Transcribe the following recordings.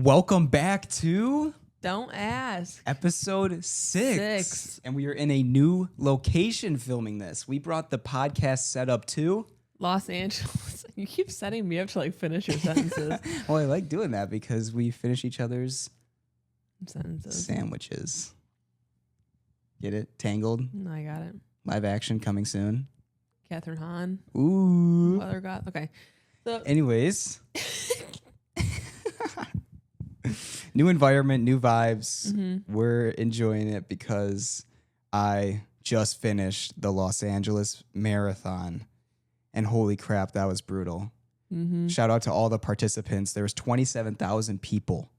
Welcome back to Don't Ask. episode 6. And we are in a new location filming this. We brought the podcast setup to Los Angeles. You keep setting me up to finish your sentences. Well, I like doing that because we finish each other's Sentences. sandwiches. Get it? Tangled. No, I got it. Live action coming soon. Catherine Hahn. Ooh. Mother God. Okay. So Anyways. New environment, new vibes. We're enjoying it because I just finished the Los Angeles Marathon. And holy crap, that was brutal. Shout out to all the participants. There was 27,000 people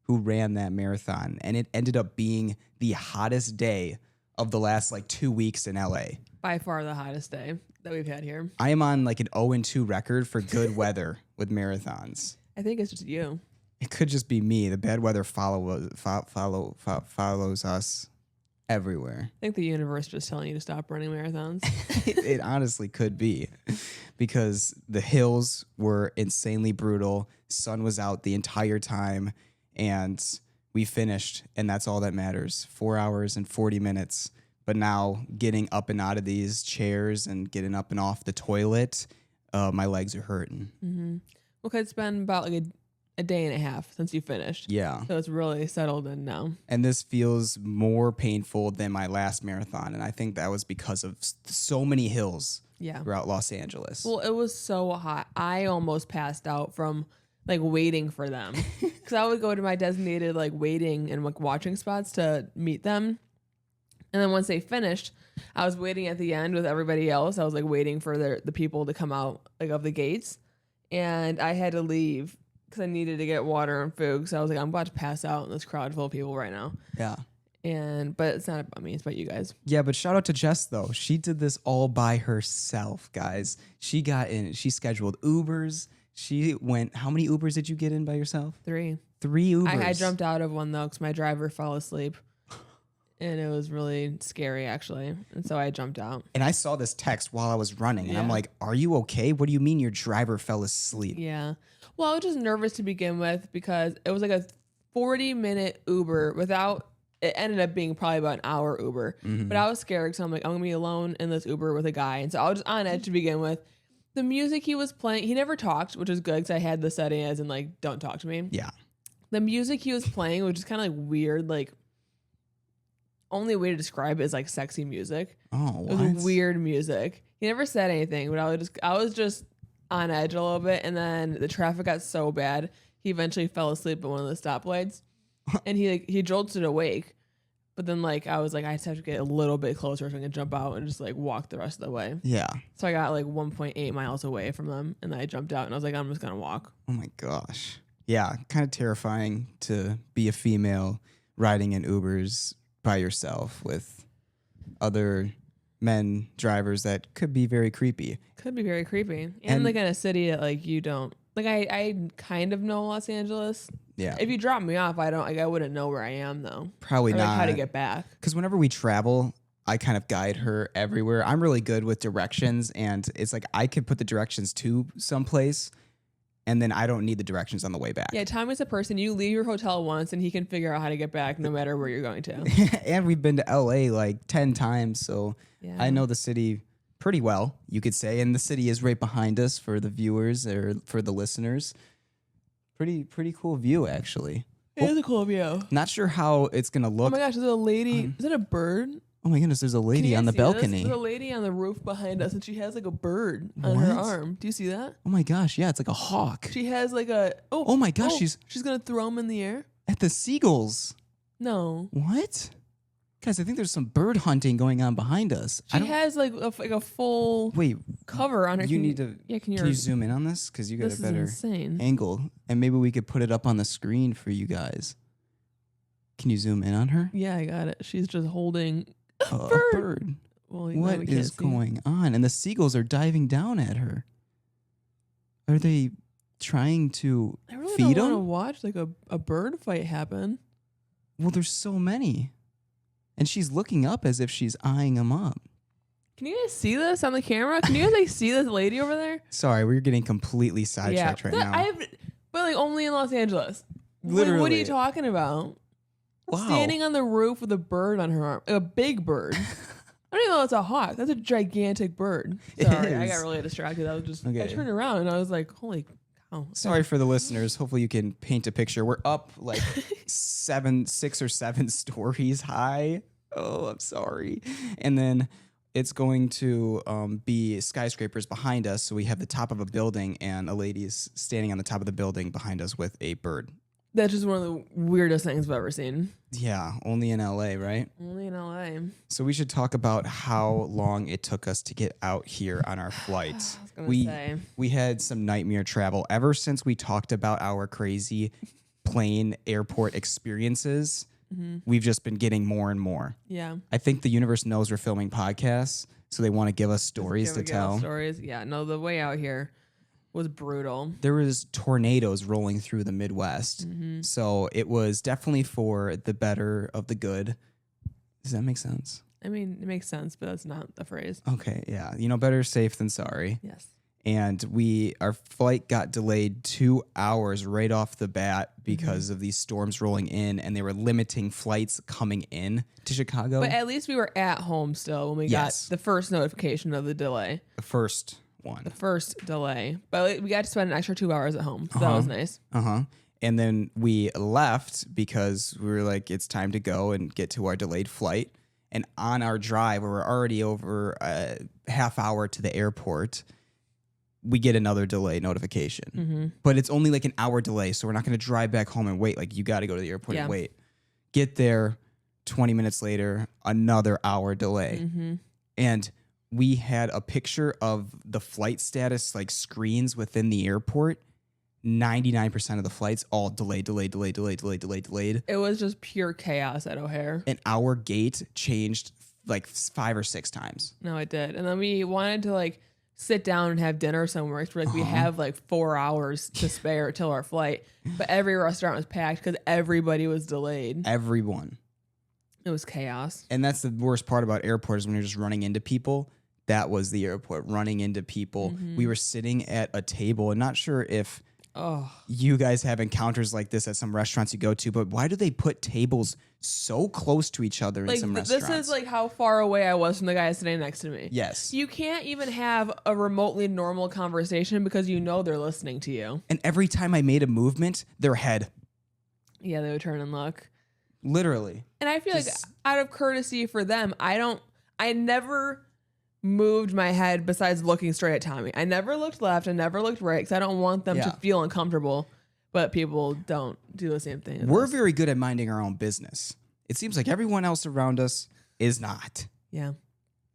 who ran that marathon. And it ended up being the hottest day of the last 2 weeks in LA. by far the hottest day that we've had here. I am on an 0-2 record for good weather with marathons. I think it's just you. It could just be me. The bad weather follows us everywhere. I think the universe just telling you to stop running marathons. It honestly could be because the hills were insanely brutal. Sun was out the entire time and we finished, and that's all that matters. 4 hours and 40 minutes. But now getting up and out of these chairs and getting up and off the toilet, my legs are hurting. Well, 'cause it's been about a day and a half since you finished. Yeah. So it's really settled in now. And this feels more painful than my last marathon. And I think that was because of so many hills throughout Los Angeles. Well, it was so hot. I almost passed out from waiting for them. Because I would go to my designated waiting and watching spots to meet them. And then once they finished, I was waiting at the end with everybody else. I was waiting for the people to come out of the gates. And I had to leave because I needed to get water and food. So I was I'm about to pass out in this crowd full of people right now. Yeah. But it's not about me. It's about you guys. Yeah, but shout out to Jess, though. She did this all by herself, guys. She got in. She scheduled Ubers. She went. How many Ubers did you get in by yourself? 3. 3 Ubers. I jumped out of one, though, because my driver fell asleep. And it was really scary, actually. And so I jumped out. And I saw this text while I was running. And I'm like, are you okay? What do you mean your driver fell asleep? Yeah. Well, I was just nervous to begin with because it was a 40-minute Uber it ended up being probably about an hour Uber. But I was scared because I'm I'm going to be alone in this Uber with a guy. And so I was just on edge to begin with. The music he was playing, he never talked, which is good because I had the setting as in don't talk to me. Yeah. The music he was playing, which is kind of weird, only way to describe it is sexy music. Oh, what? It was weird music. He never said anything, but I was just on edge a little bit, and then the traffic got so bad, he eventually fell asleep at one of the stoplights, and he jolted awake. But then I was I just have to get a little bit closer so I can jump out and just walk the rest of the way. Yeah. So I got 1.8 miles away from them, and then I jumped out and I was I'm just gonna walk. Oh my gosh. Yeah, kind of terrifying to be a female riding in Ubers by yourself with other men drivers that could be very creepy. Could be very creepy. And in a city that you don't I kind of know Los Angeles. Yeah. If you drop me off, I wouldn't know where I am though. Probably not. How to get back. Because whenever we travel, I kind of guide her everywhere. I'm really good with directions, and it's I could put the directions to someplace, and then I don't need the directions on the way back. Yeah, Tommy's a person. You leave your hotel once, and he can figure out how to get back no matter where you're going to. And we've been to LA 10 times, so Yeah. I know the city pretty well, you could say. And the city is right behind us for the viewers or for the listeners. Pretty cool view, actually. It is a cool view. Not sure how it's going to look. Oh my gosh, there's a lady. Is it a bird? Oh my goodness, there's a lady on the balcony. There's a lady on the roof behind us, and she has a bird on her arm. Do you see that? Oh my gosh, yeah, it's like a hawk. She has a... Oh my gosh, she's going to throw him in the air? At the seagulls. No. What? Guys, I think there's some bird hunting going on behind us. She has a full cover on her. Can you zoom in on this? Because you got a better angle. And maybe we could put it up on the screen for you guys. Can you zoom in on her? Yeah, I got it. She's just holding a bird. Well, what is going on? And the seagulls are diving down at her. Are they trying to feed them? I really don't want to watch a bird fight happen. Well, there's so many. And she's looking up as if she's eyeing them up. Can you guys see this on the camera? Can you guys see this lady over there? Sorry, we're getting completely sidetracked right now. But only in Los Angeles. Literally. Wait, what are you talking about? Wow. Standing on the roof with a bird on her arm. A big bird. I don't even know it's a hawk. That's a gigantic bird. Sorry, I got really distracted. I was just, I turned around and I was like, holy cow. Sorry for the listeners. Hopefully you can paint a picture. We're up like 6 or 7 stories high. Oh, I'm sorry. And then it's going to be skyscrapers behind us. So we have the top of a building and a lady's standing on the top of the building behind us with a bird. That's just one of the weirdest things I've ever seen. Yeah, only in LA, right? Only in LA. So we should talk about how long it took us to get out here on our flight. We had some nightmare travel ever since we talked about our crazy plane airport experiences. We've just been getting more and more. Yeah. I think the universe knows we're filming podcasts, so they want to give us stories to tell. Stories. Yeah, no, the way out here was brutal. There was tornadoes rolling through the Midwest. So it was definitely for the better of the good. Does that make sense? I mean, it makes sense, but that's not the phrase. Okay, yeah. You know, better safe than sorry. Yes. And our flight got delayed 2 hours right off the bat because of these storms rolling in, and they were limiting flights coming in to Chicago. But at least we were at home still when we got the first notification of the delay. The first one. The first delay. But we got to spend an extra 2 hours at home. So that was nice. And then we left because we were like, it's time to go and get to our delayed flight. And on our drive, we were already over a half hour to the airport. We get another delay notification. But it's only like an hour delay, so we're not going to drive back home and wait. Like, you got to go to the airport and wait. Get there, 20 minutes later, another hour delay. And we had a picture of the flight status, like screens within the airport. 99% of the flights all delayed. It was just pure chaos at O'Hare. And our gate changed like 5 or 6 times. No, it did. And then we wanted to like sit down and have dinner somewhere. So like we have like 4 hours to spare till our flight. But every restaurant was packed because everybody was delayed. Everyone. It was chaos. And that's the worst part about airports, when you're just running into people. That was the airport, running into people. We were sitting at a table, and not sure if you guys have encounters like this at some restaurants you go to, but why do they put tables so close to each other in some restaurants? This is like how far away I was from the guy sitting next to me. Yes. You can't even have a remotely normal conversation because you know they're listening to you. And every time I made a movement, their head. Yeah, they would turn and look. Literally. And I feel like out of courtesy for them, I never moved my head besides looking straight at Tommy. I never looked left. I never looked right because I don't want them to feel uncomfortable. But people don't do the same thing. We're very good at minding our own business. It seems like everyone else around us is not. Yeah.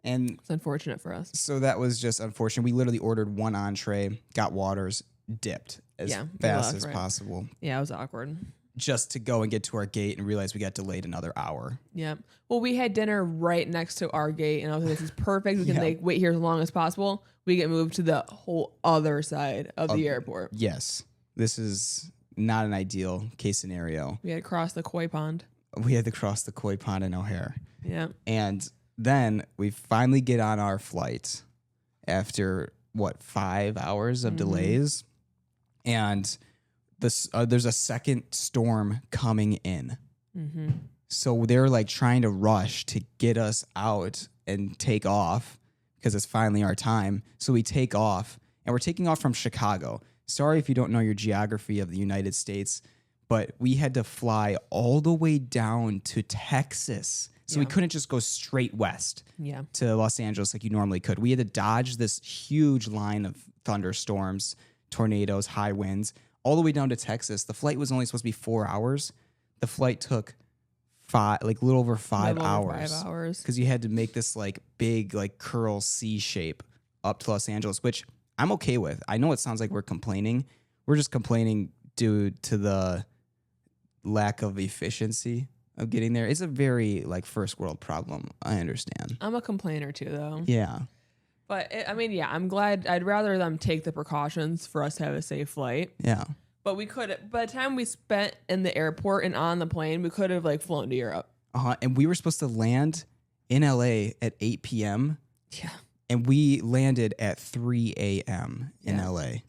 And it's unfortunate for us. So that was just unfortunate. We literally ordered one entree, got waters, dipped as fast as possible. Yeah, it was awkward. Just to go and get to our gate and realize we got delayed another hour. Yeah. Well, we had dinner right next to our gate, and I was like, this is perfect. We can like wait here as long as possible. We get moved to the whole other side of the airport. Yes. This is not an ideal case scenario. We had to cross the koi pond. We had to cross the koi pond in O'Hare. Yeah. And then we finally get on our flight after, 5 hours of delays? And there's a second storm coming in. So they're like trying to rush to get us out and take off because it's finally our time. So we take off, and we're taking off from Chicago. Sorry if you don't know your geography of the United States, but we had to fly all the way down to Texas. So we couldn't just go straight west to Los Angeles like you normally could. We had to dodge this huge line of thunderstorms, tornadoes, high winds, all the way down to Texas. The flight was only supposed to be 4 hours. The flight took a little over 5 hours. 5 hours. Because you had to make this like big like curl C shape up to Los Angeles, which I'm okay with. I know it sounds like we're complaining. We're just complaining due to the lack of efficiency of getting there. It's a very like first world problem. I understand. I'm a complainer too, though. Yeah. But I'm glad. I'd rather them take the precautions for us to have a safe flight. Yeah. But we could, by the time we spent in the airport and on the plane, we could have like flown to Europe. And we were supposed to land in LA at 8 p.m. Yeah. And we landed at 3 a.m. in LA.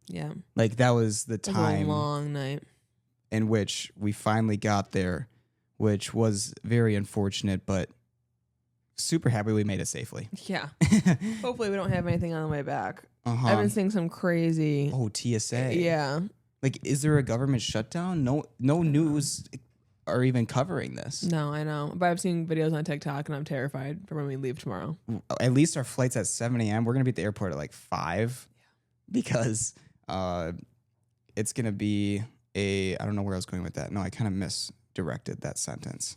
Yeah. Like that was the time. It was a long night. in which we finally got there, which was very unfortunate, but super happy we made it safely. Yeah. Hopefully we don't have anything on the way back. Uh-huh. I've been seeing some crazy. Oh, TSA. Yeah. Like, is there a government shutdown? No news are even covering this. No, I know. But I've seen videos on TikTok and I'm terrified for when we leave tomorrow. At least our flight's at 7 a.m. We're going to be at the airport at like 5 because it's going to be I don't know where I was going with that. No, I kind of misdirected that sentence.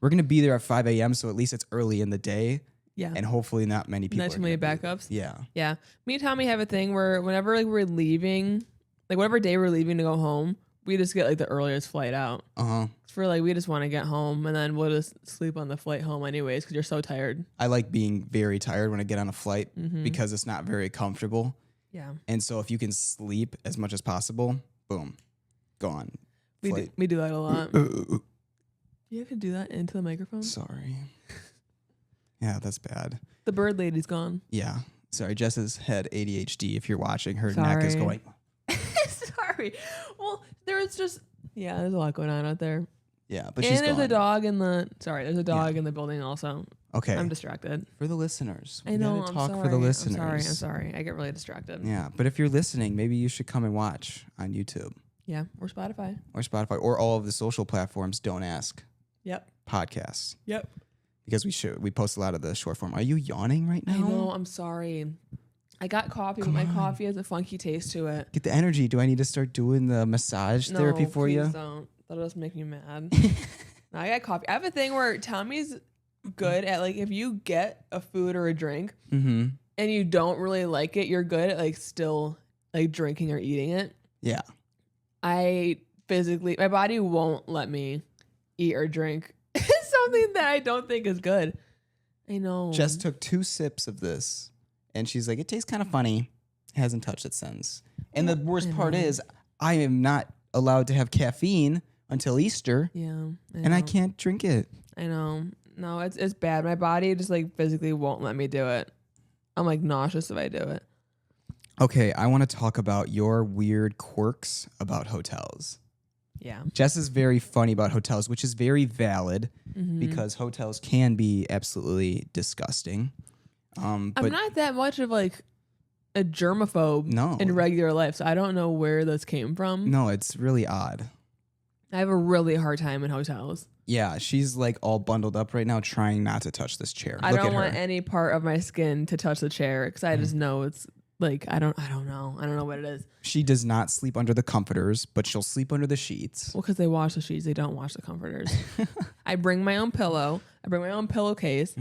We're going to be there at 5 a.m. So at least it's early in the day. Yeah. And hopefully not many people. Not too many backups. Yeah. Yeah. Me and Tommy have a thing where whenever like we're leaving, like whatever day we're leaving to go home, we just get like the earliest flight out. Uh-huh. For like, we just want to get home and then we'll just sleep on the flight home anyways because you're so tired. I like being very tired when I get on a flight because it's not very comfortable. Yeah. And so if you can sleep as much as possible, boom, gone. We do that a lot. You have to do that into the microphone? Sorry. Yeah, that's bad. The bird lady's gone. Yeah. Sorry, Jess has had ADHD. If you're watching, her neck is going. Sorry. Well, there's a lot going on out there. Yeah, but and she's there's gone. a dog in the building also. Okay. I'm distracted. For the listeners. I know. I'm sorry. for the listeners. I'm sorry. I get really distracted. Yeah, but if you're listening, maybe you should come and watch on YouTube. Yeah, or Spotify. Or all of the social platforms. Don't Ask. Yep. Podcasts. Yep. Because we post a lot of the short form. Are you yawning right now? I know. I'm sorry. I got coffee, but my coffee has a funky taste to it. Get the energy. Do I need to start doing the massage therapy for you? Don't. That'll just make me mad. No, I got coffee. I have a thing where Tommy's good at like if you get a food or a drink and you don't really like it, you're good at like still like drinking or eating it. Yeah. My body won't let me eat or drink something that I don't think is good. I know. Jess took 2 sips of this and she's like, it tastes kind of funny. Hasn't touched it since. And the worst part is I am not allowed to have caffeine until Easter. Yeah. And I can't drink it. I know. No, it's bad. My body just like physically won't let me do it. I'm like nauseous if I do it. Okay, I want to talk about your weird quirks about hotels. Yeah. Jess is very funny about hotels, which is very valid because hotels can be absolutely disgusting. But I'm not that much of like a germaphobe in regular life, so I don't know where this came from. No, it's really odd. I have a really hard time in hotels. Yeah, she's like all bundled up right now trying not to touch this chair. I don't want any part of my skin to touch the chair because I just know it's like I don't know. I don't know what it is. She does not sleep under the comforters, but she'll sleep under the sheets. Well, because they wash the sheets, they don't wash the comforters. I bring my own pillow. I bring my own pillowcase.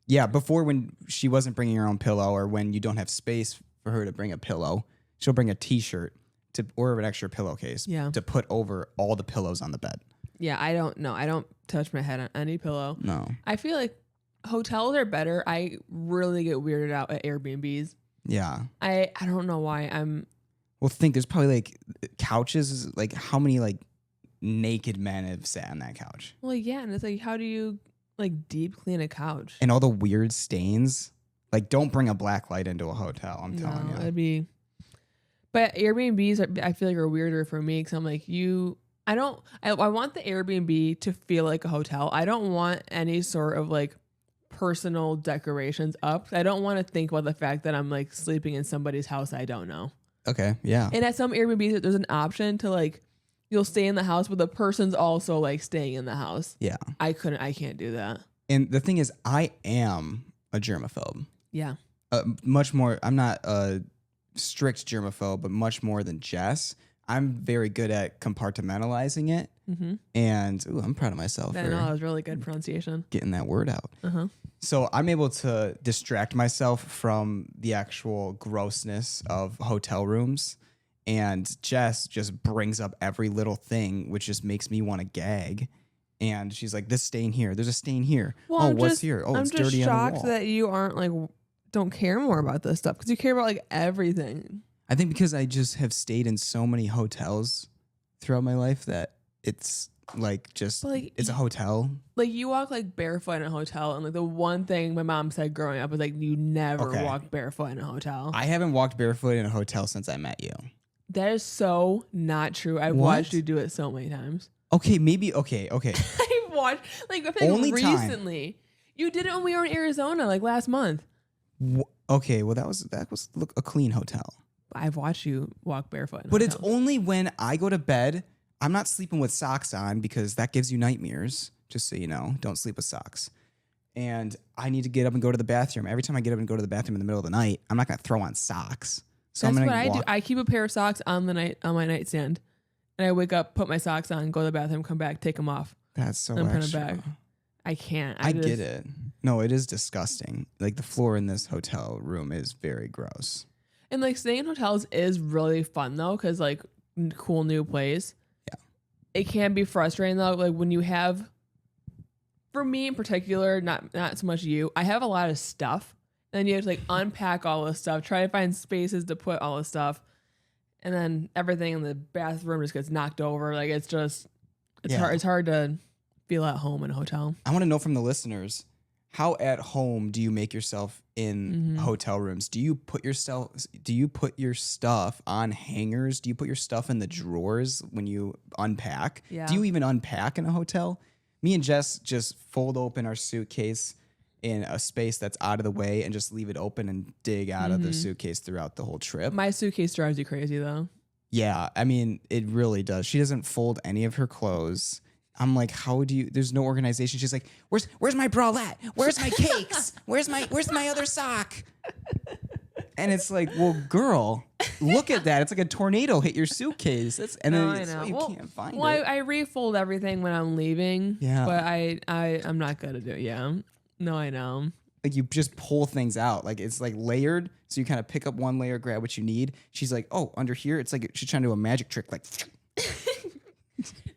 Yeah, before when she wasn't bringing her own pillow or when you don't have space for her to bring a pillow, she'll bring a t-shirt or an extra pillowcase to put over all the pillows on the bed. Yeah, I don't know. I don't touch my head on any pillow. No. I feel like hotels are better. I really get weirded out at Airbnbs. Yeah. I don't know why. Well, there's probably like couches. Like how many like naked men have sat on that couch? Well, yeah, and it's like, how do you like deep clean a couch? And all the weird stains. Like, don't bring a black light into a hotel. I'm telling you. It'd be. But Airbnbs, I feel like are weirder for me because I'm like I want the Airbnb to feel like a hotel. I don't want any sort of like personal decorations up. I don't want to think about the fact that I'm like sleeping in somebody's house I don't know. Okay, yeah. And at some Airbnbs, there's an option to like, you'll stay in the house, but the person's also like staying in the house. Yeah. I can't do that. And the thing is, I am a germaphobe. Yeah. Much more, I'm not a strict germaphobe, but much more than Jess. I'm very good at compartmentalizing it. And I'm proud of myself I for know, that was really good pronunciation. getting that word out. So I'm able to distract myself from the actual grossness of hotel rooms. And Jess just brings up every little thing, which just makes me want to gag. And she's like, this stain here. There's a stain here. Well, what's here? Oh, it's dirty on the wall. I'm just shocked that you aren't like, don't care more about this stuff because you care about like everything. I think because I just have stayed in so many hotels throughout my life that it's like just, like, it's a hotel. Like you walk like barefoot in a hotel. And like the one thing my mom said growing up was like, you never walk barefoot in a hotel. I haven't walked barefoot in a hotel since I met you. That is so not true. I've watched you do it so many times. Okay, maybe. Okay. I've watched like I think Only recently. You did it when we were in Arizona, like last month. Okay, well that was look a clean hotel. I've watched you walk barefoot. But it's only when I go to bed. I'm not sleeping with socks on because that gives you nightmares. Just so you know, don't sleep with socks. And I need to get up and go to the bathroom. Every time I get up and go to the bathroom in the middle of the night, I'm not gonna throw on socks. So that's I'm what gonna I do. I keep a pair of socks on my nightstand, and I wake up, put my socks on, go to the bathroom, come back, take them off. That's so and extra. put them back. I can't. I get it. No, it is disgusting. Like the floor in this hotel room is very gross. And like staying in hotels is really fun though, because like cool new place. Yeah. It can be frustrating though, like when you have. For me in particular, not so much you. I have a lot of stuff, and then you have to like unpack all this stuff, try to find spaces to put all this stuff, and then everything in the bathroom just gets knocked over. Like it's hard. It's hard to feel at home in a hotel. I want to know from the listeners, how at home do you make yourself in hotel rooms? Do you put your stuff on hangers? Do you put your stuff in the drawers when you unpack? Yeah. Do you even unpack in a hotel? Me and Jess just fold open our suitcase in a space that's out of the way and just leave it open and dig out of the suitcase throughout the whole trip. My suitcase drives you crazy though. Yeah, I mean, it really does. She doesn't fold any of her clothes. I'm like, how do you? There's no organization. She's like, where's my bralette? Where's my cakes? Where's my other sock? And it's like, well, girl, look at that. It's like a tornado hit your suitcase. You can't find it. I refold everything when I'm leaving. Yeah. But I'm not good at it. Yeah. No, I know. Like you just pull things out. Like it's like layered. So you kind of pick up one layer, grab what you need. She's like, oh, under here. It's like she's trying to do a magic trick. Like,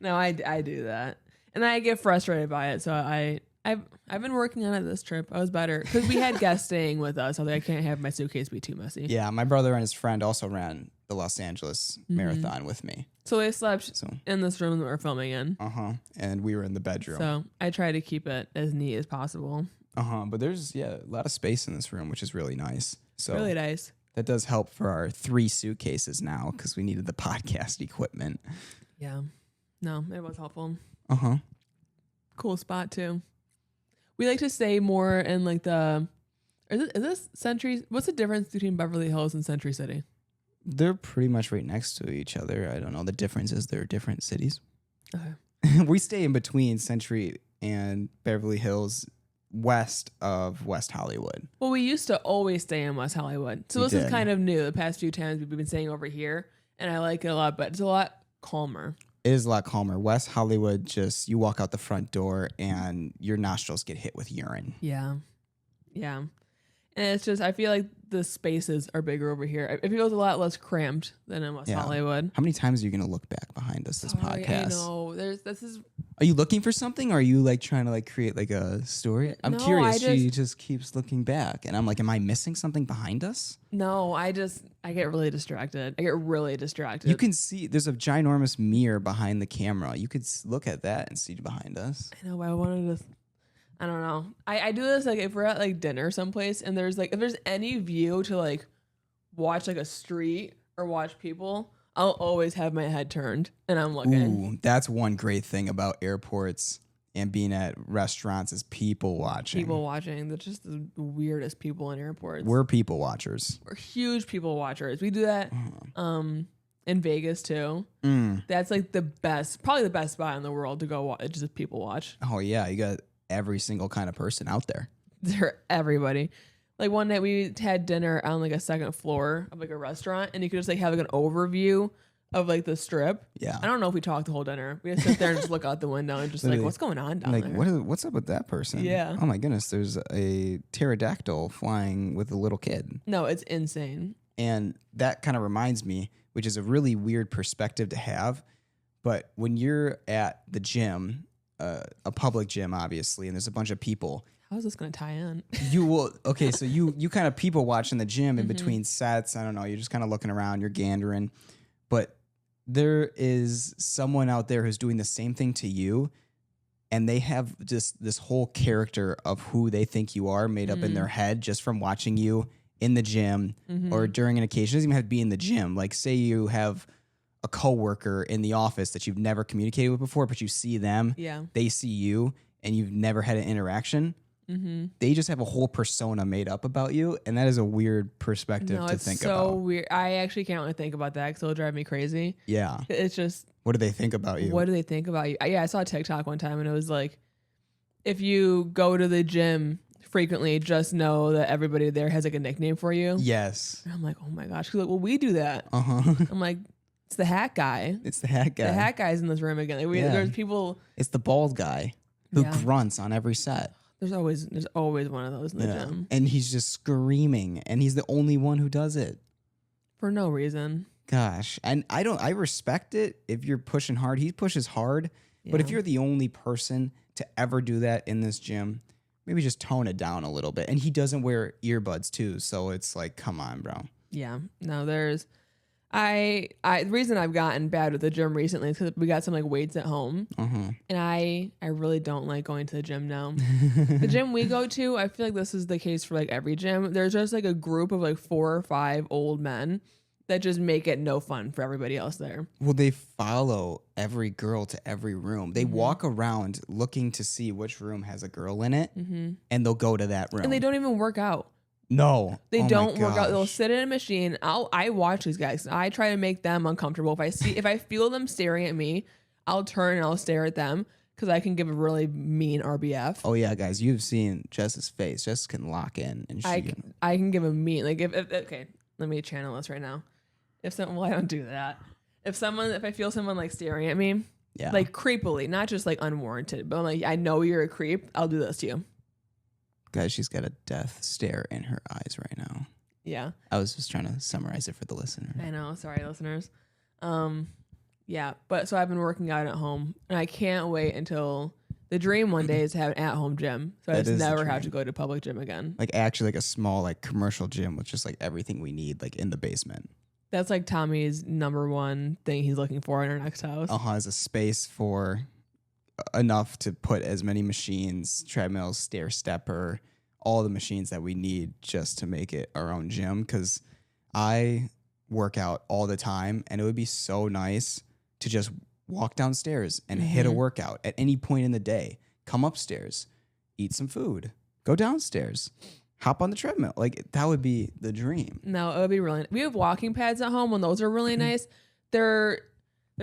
no, I do that. And I get frustrated by it. So I've been working on it this trip. I was better because we had guests staying with us. I was like, I can't have my suitcase be too messy. Yeah, my brother and his friend also ran the Los Angeles marathon with me. So they slept in this room that we're filming in. And we were in the bedroom. So I try to keep it as neat as possible. But there's a lot of space in this room, which is really nice. So really nice. That does help for our 3 suitcases now because we needed the podcast equipment. Yeah. No, it was helpful. Cool spot too. We like to stay more in like the. Is this Century? What's the difference between Beverly Hills and Century City? They're pretty much right next to each other. I don't know. The difference is they're different cities. Okay. We stay in between Century and Beverly Hills, west of West Hollywood. Well, we used to always stay in West Hollywood, so this is kind of new. The past few times we've been staying over here, and I like it a lot. But it's a lot calmer. It is a lot calmer. West Hollywood, just you walk out the front door and your nostrils get hit with urine. Yeah. Yeah. And it's just, I feel like the spaces are bigger over here. It feels a lot less cramped than in West Hollywood. How many times are you going to look back behind us this podcast? I know. Are you looking for something? Or are you like trying to like create like a story? I'm curious. She just keeps looking back and I'm like, am I missing something behind us? No, I get really distracted. You can see there's a ginormous mirror behind the camera. You could look at that and see behind us. I know, but I wanted to. I don't know. I do this like if we're at like dinner someplace and there's like if there's any view to like watch like a street or watch people, I'll always have my head turned and I'm looking. Ooh, that's one great thing about airports and being at restaurants is people watching. People watching. They're just the weirdest people in airports. We're people watchers. We're huge people watchers. We do that in Vegas too. That's like probably the best spot in the world to go watch. Just people watch. Oh yeah, you got every single kind of person out there. They're everybody. Like one night we had dinner on like a second floor of like a restaurant and you could just like have like an overview of like the strip. Yeah. I don't know if we talked the whole dinner. We just sit there and just look out the window and just like, what's going on down there? What's up with that person? Yeah. Oh my goodness, there's a pterodactyl flying with a little kid. No, it's insane. And that kind of reminds me, which is a really weird perspective to have, but when you're at the gym, a public gym, obviously, and there's a bunch of people. How is this going to tie in? You will. Okay, so you kind of people watch in the gym in between sets. I don't know. You're just kind of looking around. You're gandering. But there is someone out there who's doing the same thing to you, and they have just this whole character of who they think you are made up in their head just from watching you in the gym or during an occasion. It doesn't even have to be in the gym. Like say you have a coworker in the office that you've never communicated with before, but you see them, they see you, and you've never had an interaction. They just have a whole persona made up about you, and that is a weird perspective to think about. So weird. I actually can't really think about that because it'll drive me crazy. Yeah. It's just... What do they think about you? What do they think about you? Yeah, I saw a TikTok one time, and it was like, if you go to the gym frequently, just know that everybody there has like a nickname for you. Yes. And I'm like, oh my gosh. She's like, well, we do that. I'm like, it's the hat guy. It's the hat guy. The hat guy's in this room again. Like there's people. It's the bald guy who grunts on every set. There's always one of those in the gym. And he's just screaming, and he's the only one who does it. For no reason. Gosh. And I respect it if you're pushing hard. He pushes hard. Yeah. But if you're the only person to ever do that in this gym, maybe just tone it down a little bit. And he doesn't wear earbuds too, so it's like, come on, bro. Yeah. No, there's the reason I've gotten bad with the gym recently is because we got some like weights at home, and I really don't like going to the gym now. The gym we go to, I feel like this is the case for like every gym. There's just like a group of like 4 or 5 old men that just make it no fun for everybody else there. Well, they follow every girl to every room. They walk around looking to see which room has a girl in it, and they'll go to that room. And they don't even work out. No. They don't work out. They'll sit in a machine. I watch these guys. I try to make them uncomfortable. If I feel them staring at me, I'll turn and I'll stare at them because I can give a really mean RBF. Oh yeah, guys, you've seen Jess's face. Jess can lock in, and I can give a mean, like if okay, let me channel this right now. I don't do that. If I feel someone like staring at me, like creepily, not just like unwarranted, but like I know you're a creep, I'll do this to you. Guys, she's got a death stare in her eyes right now. Yeah. I was just trying to summarize it for the listener. I know. Sorry, listeners. Yeah. But so I've been working out at home, and I can't wait until the dream one day is to have an at-home gym. So I just never have to go to a public gym again. Like actually like a small like commercial gym with just like everything we need like in the basement. That's like Tommy's number one thing he's looking for in our next house. Is a space for enough to put as many machines, treadmills, stair stepper, all the machines that we need just to make it our own gym. Because I work out all the time, and it would be so nice to just walk downstairs and hit a workout at any point in the day. Come upstairs, eat some food, go downstairs, hop on the treadmill. Like that would be the dream. No, it would be really. We have walking pads at home, and those are really nice. They're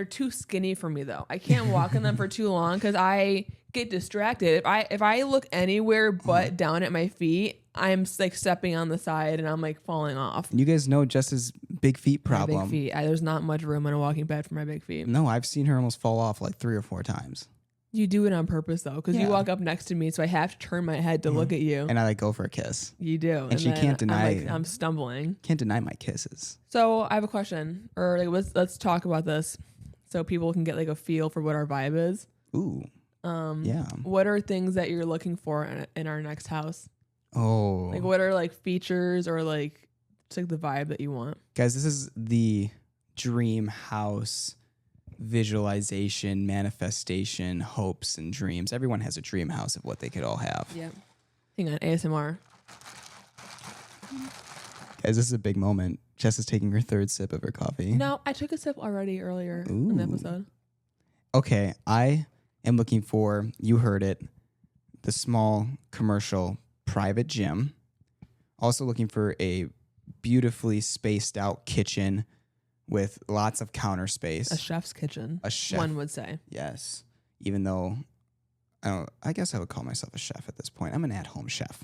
too skinny for me though. I can't walk in them for too long because I get distracted. If I look anywhere but down at my feet, I'm like stepping on the side and I'm like falling off. You guys know Jess's big feet problem. My big feet. There's not much room on a walking pad for my big feet. No, I've seen her almost fall off like 3 or 4 times. You do it on purpose though, because you walk up next to me, so I have to turn my head to look at you. And I like go for a kiss. You do, and she can't deny. I'm stumbling. Can't deny my kisses. So I have a question, or like let's talk about this, so people can get like a feel for what our vibe is. Ooh. Yeah. What are things that you're looking for in our next house? Oh. Like what are like features or like it's like the vibe that you want? Guys, this is the dream house visualization, manifestation, hopes, and dreams. Everyone has a dream house of what they could all have. Yeah. Hang on, ASMR. Guys, this is a big moment. Jess is taking her 3rd sip of her coffee. No, I took a sip already earlier in the episode. Okay, I am looking for, you heard it, the small commercial private gym. Also looking for a beautifully spaced out kitchen with lots of counter space. A chef's kitchen. A chef. One would say. Yes. Even though, I guess I would call myself a chef at this point. I'm an at-home chef.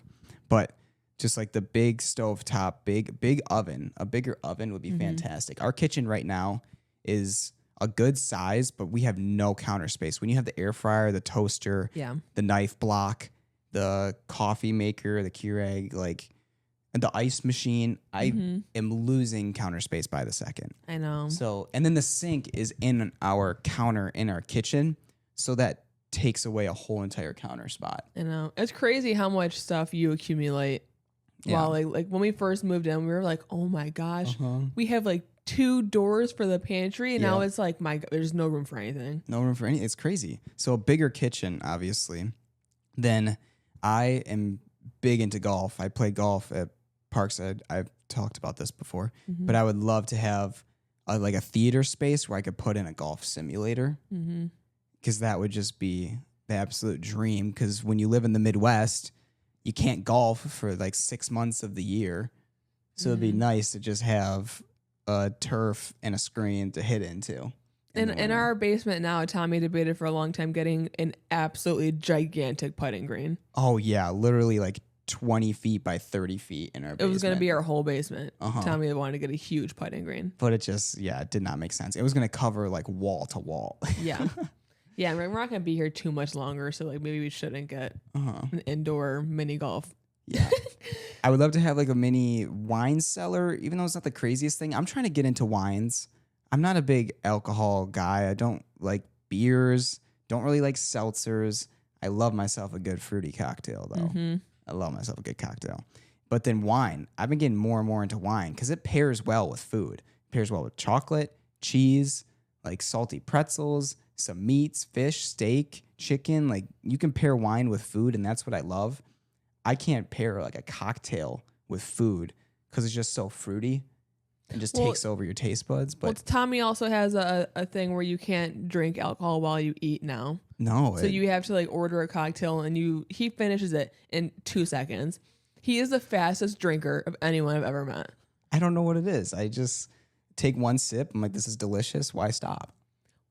But just like the big stovetop, big oven. A bigger oven would be fantastic. Our kitchen right now is a good size, but we have no counter space. When you have the air fryer, the toaster, the knife block, the coffee maker, the Keurig, like, and the ice machine, I am losing counter space by the second. I know. So, and then the sink is in our counter in our kitchen, so that takes away a whole entire counter spot. I know. It's crazy how much stuff you accumulate. Yeah. While like when we first moved in, we were like, oh my gosh, we have like 2 doors for the pantry, and now it's like, there's no room for anything. No room for anything. It's crazy. So a bigger kitchen, obviously. Then I am big into golf. I play golf at parks, I've talked about this before, but I would love to have like a theater space where I could put in a golf simulator, because that would just be the absolute dream. Because when you live in the Midwest, you can't golf for like 6 months of the year. So it'd be nice to just have a turf and a screen to hit into. In our basement now, Tommy debated for a long time getting an absolutely gigantic putting green. Oh, yeah. Literally like 20 feet by 30 feet in our basement. It was going to be our whole basement. Tommy wanted to get a huge putting green. But it just, it did not make sense. It was going to cover like wall to wall. Yeah. Yeah, we're not going to be here too much longer, so like maybe we shouldn't get an indoor mini golf. Yeah. I would love to have like a mini wine cellar, even though it's not the craziest thing. I'm trying to get into wines. I'm not a big alcohol guy. I don't like beers, don't really like seltzers. I love myself a good fruity cocktail, though. I love myself a good cocktail. But then wine. I've been getting more and more into wine because it pairs well with food. It pairs well with chocolate, cheese, like salty pretzels, some meats, fish, steak, chicken. Like you can pair wine with food, and that's what I love. I can't pair like a cocktail with food because it's just so fruity and just takes over your taste buds. But Tommy also has a thing where you can't drink alcohol while you eat now. No. So you have to like order a cocktail and he finishes it in 2 seconds. He is the fastest drinker of anyone I've ever met. I don't know what it is. I just take one sip. I'm like, this is delicious. Why stop?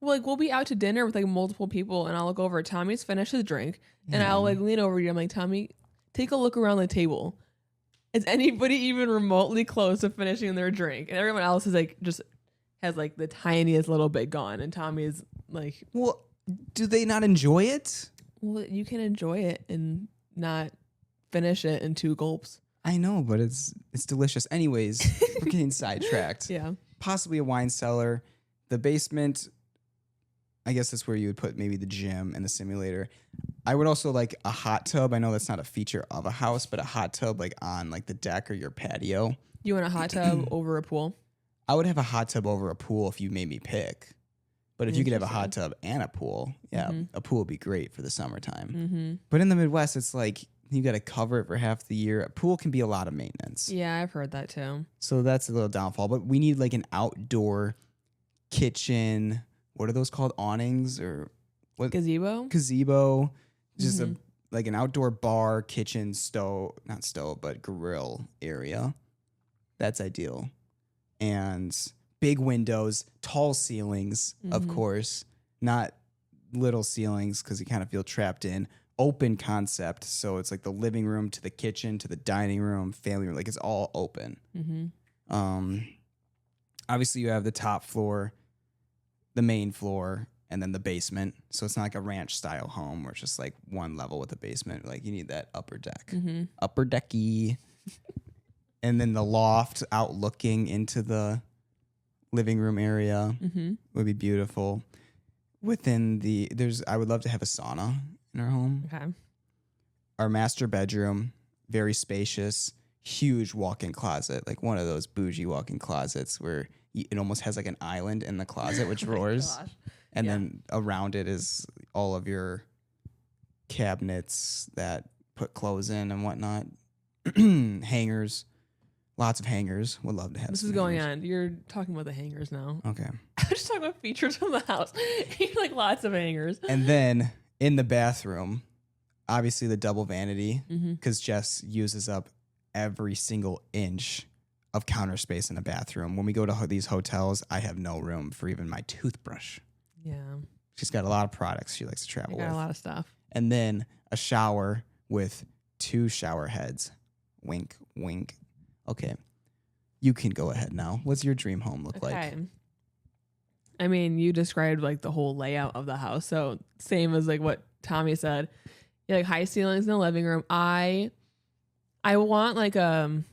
Well, like we'll be out to dinner with like multiple people and I'll look over. Tommy's finished his drink and I'll like lean over you. I'm like, Tommy, take a look around the table. Is anybody even remotely close to finishing their drink? And everyone else is like just has like the tiniest little bit gone. And Tommy is like, well, do they not enjoy it? Well, you can enjoy it and not finish it in 2 gulps. I know, but it's delicious. Anyways, we're getting sidetracked. Yeah. Possibly a wine cellar. The basement, I guess that's where you would put maybe the gym and the simulator. I would also like a hot tub. I know that's not a feature of a house, but a hot tub like on like the deck or your patio. You want a hot tub over a pool? I would have a hot tub over a pool if you made me pick. But if you could have a hot tub and a pool, a pool would be great for the summertime. But in the Midwest, it's like you got to cover it for half the year. A pool can be a lot of maintenance. Yeah, I've heard that too. So that's a little downfall. But we need like an outdoor kitchen. What are those called? Awnings or what? Gazebo. Just like an outdoor bar, kitchen, not stove, but grill area. That's ideal. And big windows, tall ceilings, of course, not little ceilings because you kind of feel trapped in. Open concept. So it's like the living room to the kitchen to the dining room, family room. Like it's all open. Obviously, you have the top floor, the main floor, and then the basement. So it's not like a ranch style home where it's just like one level with a basement. Like you need that upper deck, upper decky, and then the loft out looking into the living room area would be beautiful. I would love to have a sauna in our home. Okay. Our master bedroom, very spacious, huge walk-in closet, like one of those bougie walk-in closets where it almost has like an island in the closet with drawers. And then around it is all of your cabinets that put clothes in and whatnot. Hangers. Lots of hangers. Would love to have this is going on. You're talking about the hangers now. Okay. I'm just talking about features from the house. Like lots of hangers. And then in the bathroom, obviously the double vanity, because Jess uses up every single inch of counter space in the bathroom. When we go to these hotels, I have no room for even my toothbrush. Yeah. She's got a lot of products she likes to travel with. A lot of stuff. And then a shower with 2 shower heads. Wink, wink. Okay. You can go ahead now. What's your dream home look like? I mean, you described like the whole layout of the house. So same as like what Tommy said. Yeah, like high ceilings in the living room. I want like an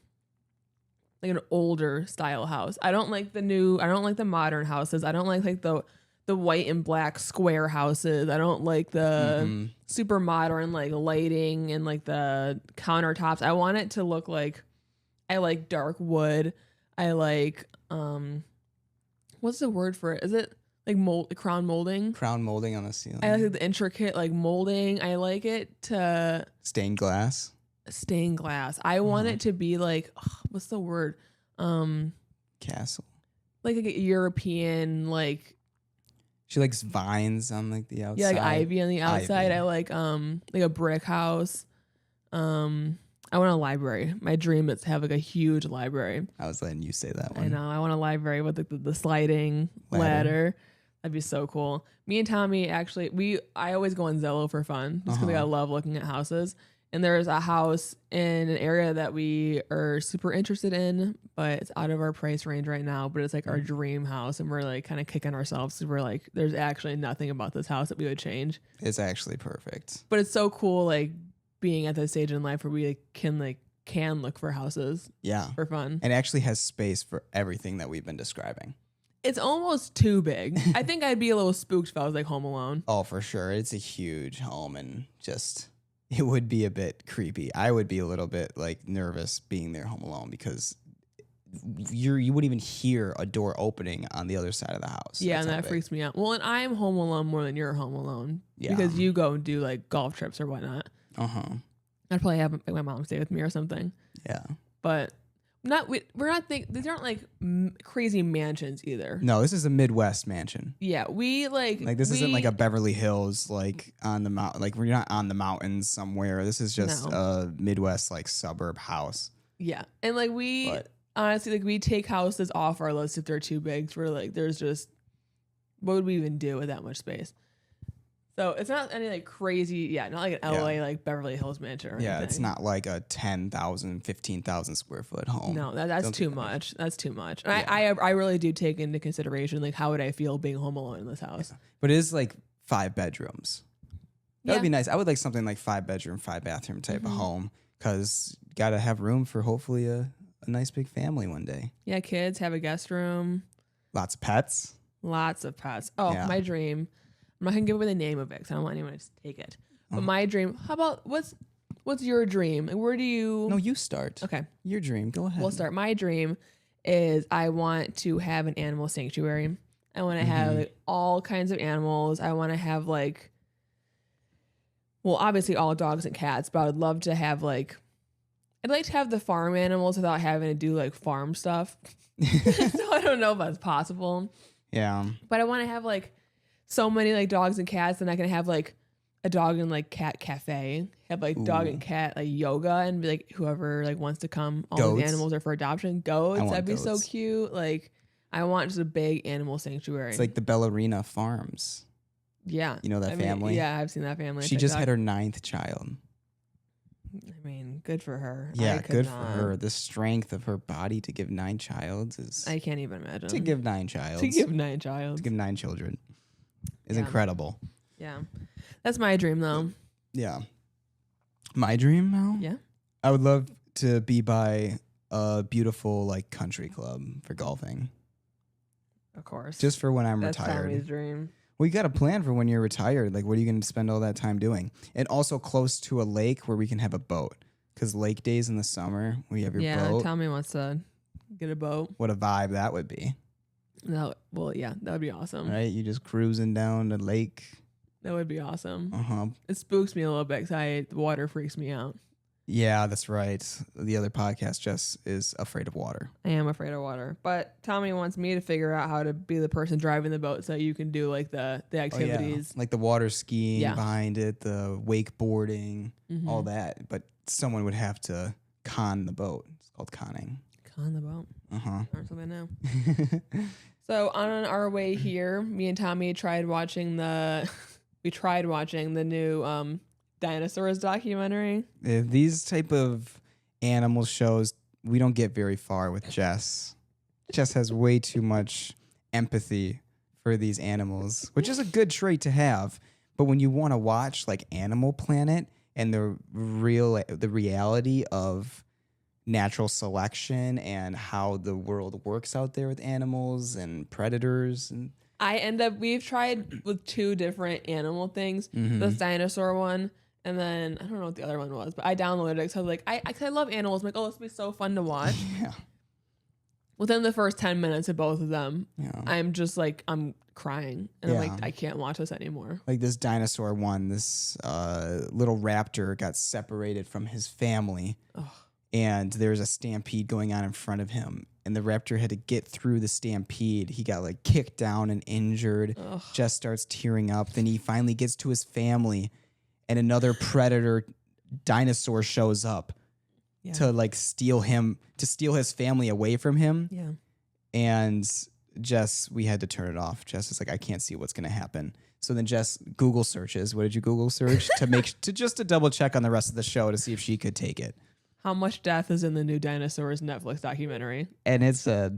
older style house. I don't like the modern houses. I don't like the white and black square houses. I don't like the super modern like lighting and like the countertops. I want it to look like, I like dark wood. I like what's the word for it? Is it like crown molding? Crown molding on the ceiling. I like the intricate like molding. I like it to stained glass. stained glass. I want it to be like, what's the word? Castle. Like a European, like, She likes vines on like the outside. yeah, like ivy on the outside. Ivy. I like a brick house. I want a library. My dream is to have like a huge library. I was letting you say that one. I know. I want a library with the sliding ladder. That'd be so cool. Me and Tommy actually, I always go on Zillow for fun just because I love looking at houses. And there's a house in an area that we are super interested in, but it's out of our price range right now. But it's like our dream house, and we're like kind of kicking ourselves. We're like, there's actually nothing about this house that we would change. It's actually perfect. But it's so cool, like being at this stage in life where we can look for houses. Yeah. For fun. And it actually has space for everything that we've been describing. It's almost too big. I think I'd be a little spooked if I was like home alone. Oh, for sure. It's a huge home, and just it would be a bit creepy. I would be a little bit like nervous being there home alone because you wouldn't even hear a door opening on the other side of the house. Yeah, and that freaks me out. Well, and I'm home alone more than you're home alone. Yeah. Because you go and do like golf trips or whatnot. I'd probably have my mom stay with me or something. Yeah. But we're not these aren't like crazy mansions either. No, this is a Midwest mansion. Yeah, we like this isn't like a Beverly Hills like on the mountain. Like we're not on the mountains somewhere. This is just a Midwest like suburb house. Yeah, and like honestly like we take houses off our list if they're too big. For like there's just what would we even do with that much space? So it's not any like crazy, not like an LA like Beverly Hills mansion or anything. It's not like a 10,000, 15,000 square foot home. No, that's too much. That's too much. And I really do take into consideration like how would I feel being home alone in this house. Yeah. But it is like 5 bedrooms. That would be nice. I would like something like 5 bedroom, 5 bathroom type of home because you got to have room for hopefully a nice big family one day. Yeah, kids, have a guest room. Lots of pets. Lots of pets. Oh, my dream. I'm not gonna give away the name of it because I don't want anyone to take it. But my dream. How about what's your dream? And where do you? No, you start. Okay, your dream. Go ahead. We'll start. My dream is I want to have an animal sanctuary. I want to have like, all kinds of animals. I want to have like, well, obviously all dogs and cats, but I would love to have like, I'd like to have the farm animals without having to do like farm stuff. So I don't know if that's possible. Yeah. But I want to have like so many like dogs and cats, and I can have like a dog and like cat cafe, have like dog and cat like yoga, and be like whoever like wants to come. All the animals are for adoption. Goats, that'd be so cute. Like I want just a big animal sanctuary. It's like the Ballerina Farms. Yeah, you know that family. Yeah, I've seen that family. She just had her 9th child. I mean, good for her. Yeah, good for her. The strength of her body to give 9 childs is. I can't even imagine. To give 9 childs. To give 9 childs. To give 9 children. Is incredible. Yeah. That's my dream though. Yeah. My dream now? Yeah. I would love to be by a beautiful like country club for golfing. Of course. Just for when I'm That's retired. Tommy's dream. Well, you got to plan for when you're retired. Like, what are you going to spend all that time doing? And also close to a lake where we can have a boat. Because lake days in the summer, where you have your boat. Yeah, Tommy wants to get a boat. What a vibe that would be. No, well, yeah, that would be awesome. Right? You just cruising down the lake. That would be awesome. Uh-huh. It spooks me a little bit because the water freaks me out. Yeah, that's right. The other podcast, Jess, is afraid of water. I am afraid of water. But Tommy wants me to figure out how to be the person driving the boat so you can do like the activities. Like the water skiing behind it, the wakeboarding, all that. But someone would have to con the boat. It's called conning. Con the boat. Uh-huh. Learn something now. So on our way here, me and Tommy tried watching the new dinosaurs documentary. These type of animal shows, we don't get very far with Jess. Jess has way too much empathy for these animals, which is a good trait to have. But when you want to watch like Animal Planet and the reality of natural selection and how the world works out there with animals and predators and we've tried with 2 different animal things. This dinosaur one, and then I don't know what the other one was, but I downloaded it because I was like, I love animals. I'm like, oh, this will be so fun to watch. Yeah. Within the first 10 minutes of both of them, Yeah. I'm just like, I'm crying. And I'm like, I can't watch this anymore. Like this dinosaur one, this little raptor got separated from his family. Ugh. And there's a stampede going on in front of him. And the raptor had to get through the stampede. He got like kicked down and injured. Ugh. Jess starts tearing up. Then he finally gets to his family. And another predator dinosaur shows up to like steal his family away from him. Yeah. And Jess, we had to turn it off. Jess is like, I can't see what's going to happen. So then Jess Google searches. What did you Google search? to double check on the rest of the show to see if she could take it. How much death is in the new Dinosaurs Netflix documentary? And it's a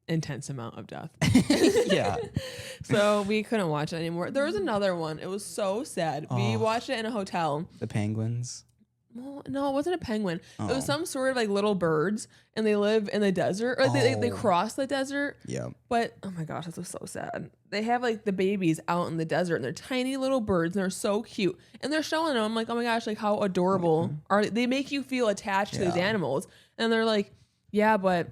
intense amount of death. Yeah. So we couldn't watch it anymore. There was another one. It was so sad. We watched it in a hotel. The penguins. Well, no, it wasn't a penguin. Oh. It was some sort of like little birds, and they live in the desert. Or they cross the desert. Yeah. But oh my gosh, this was so sad. They have like the babies out in the desert, and they're tiny little birds, and they're so cute. And they're showing them. I'm like, oh my gosh, like how adorable are they? They make you feel attached to these animals. And they're like, yeah, but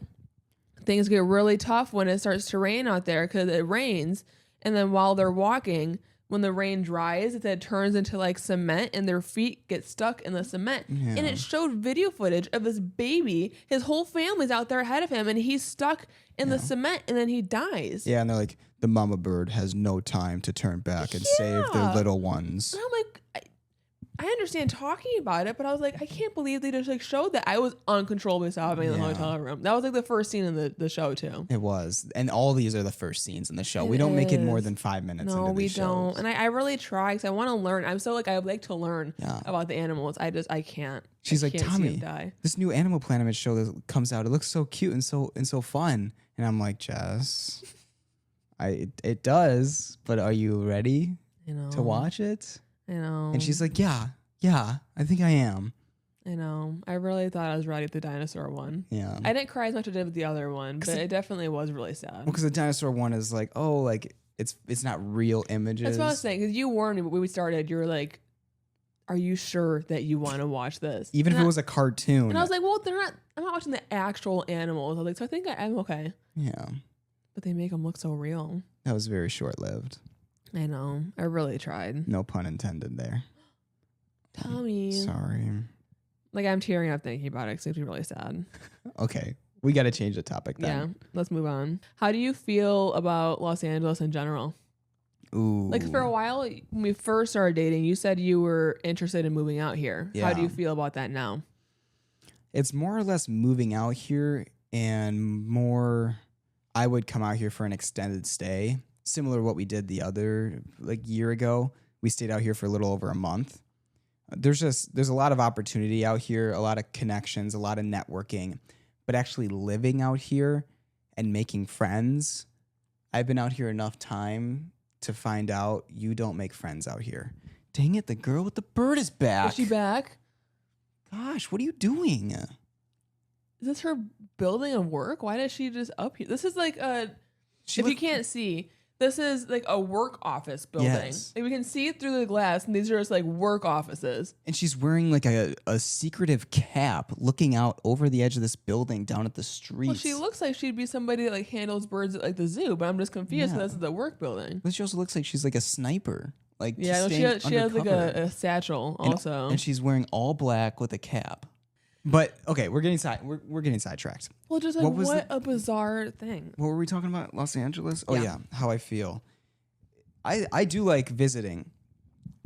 things get really tough when it starts to rain out there because it rains. And then while they're walking, when the rain dries, it turns into like cement and their feet get stuck in the cement. Yeah. And it showed video footage of this baby. His whole family's out there ahead of him and he's stuck in the cement and then he dies. Yeah, and they're like, the mama bird has no time to turn back and save their little ones. And I'm like, I understand talking about it, but I was like, I can't believe they just like showed that. I was uncontrollably sobbing in the hotel room. That was like the first scene in the show too. It was. And all these are the first scenes in the show. We don't make it more than 5 minutes into these shows. No, we don't. And I really try because I want to learn. I'm so like, I would like to learn about the animals. I can't. She's like, Tommy, die. This new Animal Planet show that comes out, it looks so cute and so fun. And I'm like, Jess, it does, but are you ready to watch it? I know. And she's like, yeah, I think I am. I know. I really thought I was ready with the dinosaur one. Yeah. I didn't cry as much as I did with the other one, but it definitely was really sad. Well, because the dinosaur one is like, oh, like it's not real images. That's what I was saying. Because you warned me when we started. You were like, are you sure that you want to watch this? Even if it was a cartoon. And I was like, well, I'm not watching the actual animals. I was like, so I think I'm okay. Yeah. But they make them look so real. That was very short-lived. I know. I really tried. No pun intended there. Tommy. Sorry. Like, I'm tearing up thinking about it because it makes me really sad. Okay. We got to change the topic then. Yeah. Let's move on. How do you feel about Los Angeles in general? Ooh. Like, for a while, when we first started dating, you said you were interested in moving out here. Yeah. How do you feel about that now? It's more or less moving out here and more, I would come out here for an extended stay. Similar to what we did the other year ago. We stayed out here for a little over a month. There's a lot of opportunity out here, a lot of connections, a lot of networking, but actually living out here and making friends, I've been out here enough time to find out you don't make friends out here. Dang it, the girl with the bird is back. Is she back? Gosh, what are you doing? Is this her building and work? Why does she just up here? This is like you can't see, this is like a work office building. Yes. Like we can see it through the glass, and these are just like work offices. And she's wearing like a secretive cap looking out over the edge of this building down at the streets. Well, she looks like she'd be somebody that like handles birds at like the zoo, but I'm just confused because this is the work building. But she also looks like she's like a sniper. Like yeah, no, she has like a satchel also. And she's wearing all black with a cap. But okay, we're getting sidetracked. Well, just like what a bizarre thing. What were we talking about? Los Angeles? Oh yeah, how I feel. I do like visiting.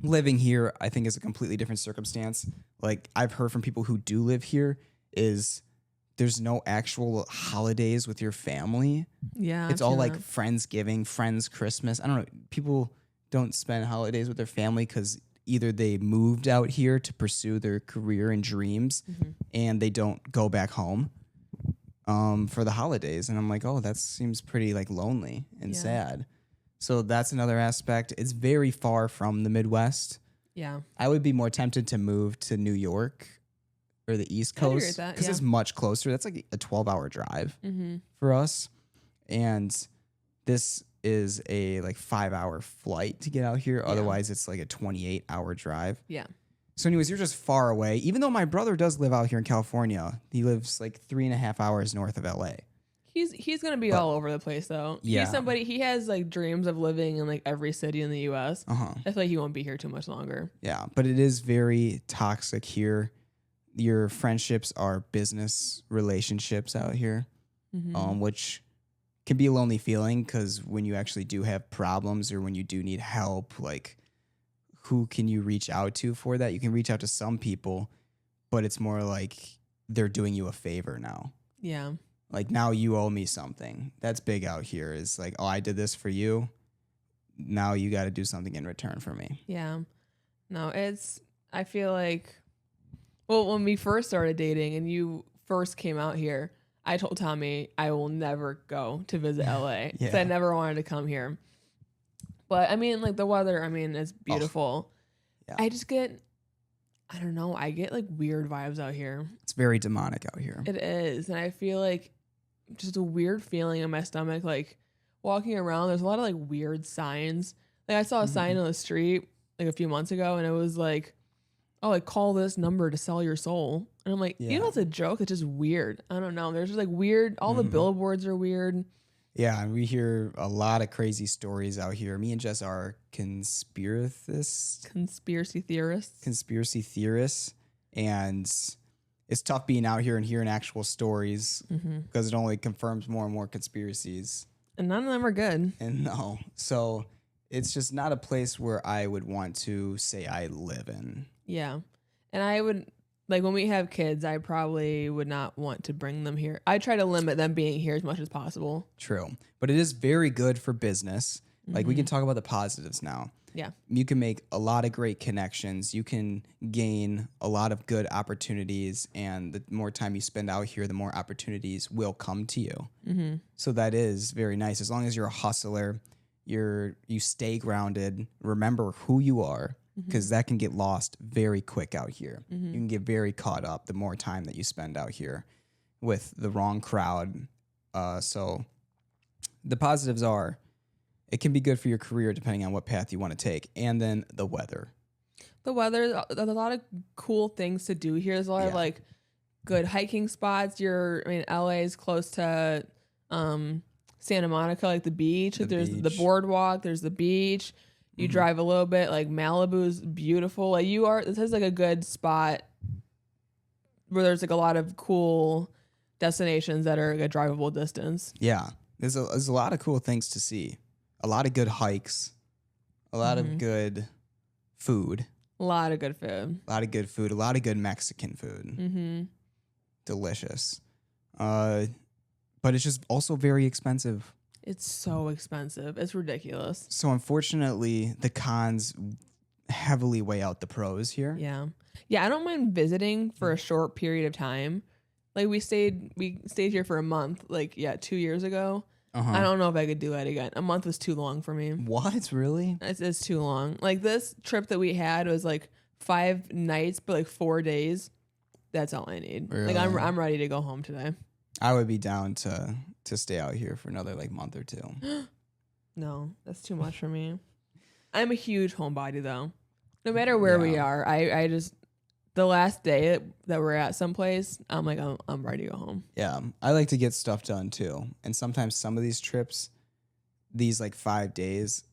Living here, I think, is a completely different circumstance. Like I've heard from people who do live here, is there's no actual holidays with your family. Yeah, it's all like Friendsgiving, Friends Christmas. I don't know. People don't spend holidays with their family because either they moved out here to pursue their career and dreams and they don't go back home for the holidays. And I'm like, oh, that seems pretty like lonely and sad. So that's another aspect. It's very far from the Midwest. Yeah. I would be more tempted to move to New York or the East Coast because it's much closer. That's like a 12-hour drive for us. And this is a like 5-hour flight to get out here. Otherwise, it's like a 28-hour drive. Yeah. So anyways, you're just far away. Even though my brother does live out here in California, he lives like 3.5 hours north of LA. He's gonna be all over the place though. Yeah. He's somebody. He has like dreams of living in like every city in the U.S. Uh-huh. I feel like he won't be here too much longer. Yeah, but it is very toxic here. Your friendships are business relationships out here, which can be a lonely feeling because when you actually do have problems or when you do need help, like who can you reach out to for that? You can reach out to some people, but it's more like they're doing you a favor now. Yeah. Like now you owe me something. That's big out here. Is like, oh, I did this for you. Now you got to do something in return for me. Yeah. No, I feel like, well, when we first started dating and you first came out here, I told Tommy I will never go to visit LA because I never wanted to come here. But I mean, like the weather, I mean, it's beautiful. Yeah. I don't know, I get like weird vibes out here. It's very demonic out here. It is. And I feel like just a weird feeling in my stomach, like walking around. There's a lot of like weird signs. Like I saw a sign on the street like a few months ago, and it was like, "Oh, like call this number to sell your soul." And I'm like, you know, it's a joke. It's just weird. I don't know. There's just like weird. All the billboards are weird. Yeah, and we hear a lot of crazy stories out here. Me and Jess are conspiracy theorists, and it's tough being out here and hearing actual stories because it only confirms more and more conspiracies. And none of them are good. And no, so it's just not a place where I would want to say I live in. Yeah, and I would, like when we have kids, I probably would not want to bring them here. I try to limit them being here as much as possible. True, but it is very good for business. Like we can talk about the positives now. Yeah. You can make a lot of great connections. You can gain a lot of good opportunities. And the more time you spend out here, the more opportunities will come to you. So that is very nice. As long as you're a hustler, you stay grounded, remember who you are, because that can get lost very quick out here. You can get very caught up the more time that you spend out here with the wrong crowd. So the positives are, it can be good for your career depending on what path you want to take. And then the weather. The weather, there's a lot of cool things to do here. There's a lot of like good hiking spots. LA is close to Santa Monica, like the beach. There's the boardwalk, there's the beach. You drive a little bit, like Malibu's beautiful. Like this is like a good spot where there's like a lot of cool destinations that are like a drivable distance. Yeah. There's a lot of cool things to see. A lot of good hikes, a lot of good food. A lot of good food. A lot of good food. A lot of good Mexican food. Delicious. But it's just also very expensive. It's so expensive. It's ridiculous. So unfortunately, the cons heavily weigh out the pros here. Yeah. Yeah, I don't mind visiting for a short period of time. Like we stayed here for a month, 2 years ago. I don't know if I could do that again. A month was too long for me. What? Really? It's too long. Like this trip that we had was like 5 nights, but like 4 days. That's all I need. Really? Like I'm ready to go home today. I would be down to stay out here for another month or two. No, that's too much for me. I'm a huge homebody though. No matter where we are, I just, the last day that we're at someplace, I'm like, I'm ready to go home. Yeah, I like to get stuff done too. And sometimes some of these trips, these 5 days,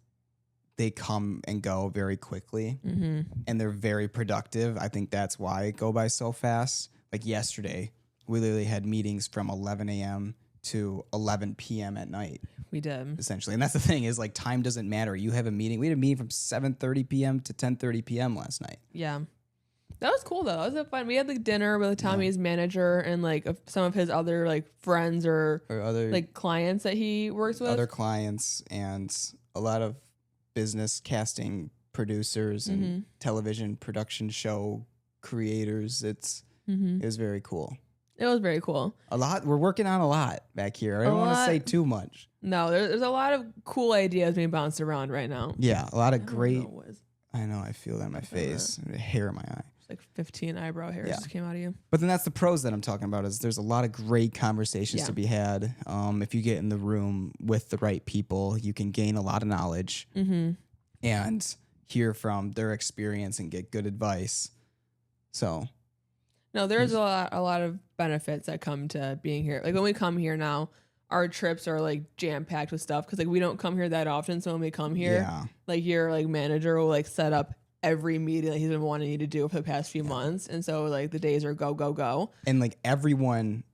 they come and go very quickly. And they're very productive. I think that's why it go by so fast. Like yesterday, we literally had meetings from 11 a.m. to 11 p.m. at night. We did. Essentially. And that's the thing is time doesn't matter. You have a meeting. We had a meeting from 7:30 p.m. to 10:30 p.m. last night. Yeah. That was cool though. That was fun. We had dinner with Tommy's manager and some of his other friends or other clients that he works with. Other clients and a lot of business casting producers and television production show creators. It was very cool. It was very cool. A lot. We're working on a lot back here. I don't want to say too much. No, there's a lot of cool ideas being bounced around right now. Yeah, a lot of great. I know. I feel that in my face. Hair in my eye. 15 eyebrow hairs just came out of you. But then that's the pros that I'm talking about is there's a lot of great conversations to be had. If you get in the room with the right people, you can gain a lot of knowledge and hear from their experience and get good advice. So. No, there's a lot of benefits that come to being here. Like when we come here now, our trips are like jam packed with stuff because like we don't come here that often. So when we come here, like your like manager will like set up every meeting that he's been wanting you to do for the past few months, and so like the days are go go go. And like everyone